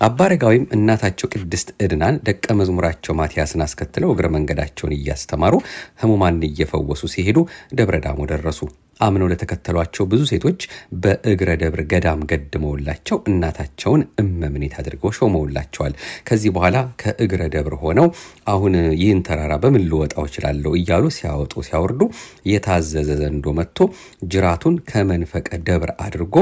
አባረጋዊም እናታቸው ቅድስት ዕድናን ደቀ መዝሙራቸው ማቲያስን አስከትለው እግረ መንገዳቸውን እያስተማሩ ህሙማን እየፈወሱ ሲሄዱ ደብረ ዳሞ ደረሱ። አምነው ለተከተሏቸው ብዙ ሴቶች በእግረ ደብር ገዳም ገድመውላቸው እናታቸውን እመምኔት አድርገው ሾመውላቸዋል። ከዚህ በኋላ ከእግረ ደብር ሆነው አሁን ይህን ተራራ በምን ልወጣው እችላለሁ እያሉ ሲያወጡ ሲያወርዱ የታዘዘ ዘንዶ መጥቶ ጅራቱን ከመንፈቀ ደብር አድርጎ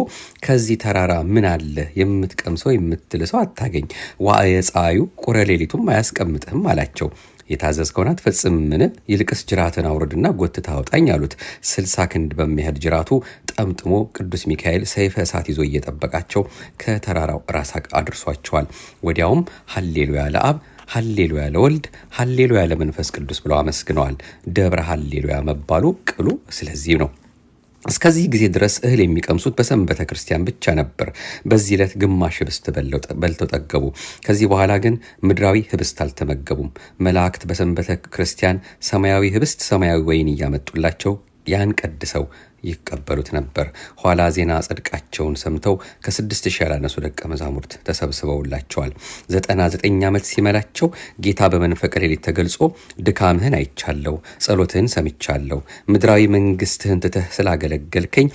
ከዚህ ተራራ ምን አለ የምትቀምሰው የምትልሰው አታገኝ፣ ዋዕየ ፀሐዩ ቁረ ሌሊቱም አያስቀምጥህም አላቸው። የታዘዝከውን አትፈጽምን? ይልቅስ ጅራትን አውርድና ጎትታ አውጣኝ አሉት። 60 ክንድ በሚያህል ጅራቱ ጠምጥሞ ቅዱስ ሚካኤል ሰይፈ እሳት ይዞ እየጠበቃቸው ከተራራው ራስ አድርሷቸዋል። ወዲያውም ሃሌሉያ ለአብ፣ ሃሌሉያ ለወልድ፣ ሃሌሉያ ለመንፈስ ቅዱስ ብለው አመስግነዋል። ደብረ ሃሌሉያ መባሉ ቅሉ ስለዚህ ነው። እስከዚህ ጊዜ ድረስ እህል የሚቀምሱት በሰንበተ ክርስቲያን ብቻ ነበር። በዚህ ዕለት ግማሽ ህብስት በልተው ጠገቡ። ከዚህ በኋላ ግን ምድራዊ ህብስት አልተመገቡም። መላእክት በሰንበተ ክርስቲያን ሰማያዊ ህብስት፣ ሰማያዊ ወይን እያመጡላቸው ያን ቀድሰው ይቀበሉት ነበር። ኋላ ዜና ጽድቃቸውን ሰምተው ከ6000 ያላነሱ ደቀ መዛሙርት ተሰብስበውላቸዋል። 99 ዓመት ሲመላቸው ጌታ በመንፈቀ ሌሊት ተገልጾ ድካምህን አይቻለሁ፣ ጸሎትህን ሰምቻለሁ፣ ምድራዊ መንግስትህን ትተህ ስላገለገልከኝ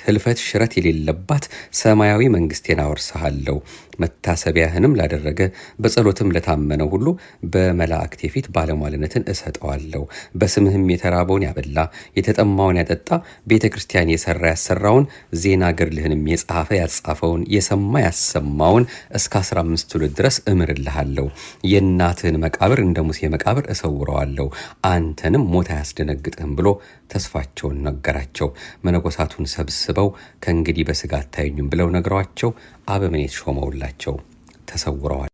ህልፈት ሽረት የሌለባት ሰማያዊ መንግስቴን አወርስሃለሁ። መታሰቢያህንም ላደረገ በጸሎትም ለታመነው ሁሉ በመላእክቴ ፊት ባለሟልነትን እሰጠዋለሁ። በስምህም የተራበውን ያበላ የተጠማውን ያጠጣ ቤተ ክርስቲያን የሰራ ያሰራውን ዜና ገድልህንም የጻፈ ያጻፈውን የሰማ ያሰማውን እስከ 15 ትውልድ ድረስ እምርልሃለሁ። የእናትህን መቃብር እንደ ሙሴ መቃብር እሰውረዋለሁ፣ አንተንም ሞት አያስደነግጥህም ብሎ ተስፋቸውን ነገራቸው። መነኮሳቱን ሰብስበው ከእንግዲህ በስጋ አታዩኝም ብለው ነግረዋቸው አበምኔት ሾመውላቸው ተሰውረዋል።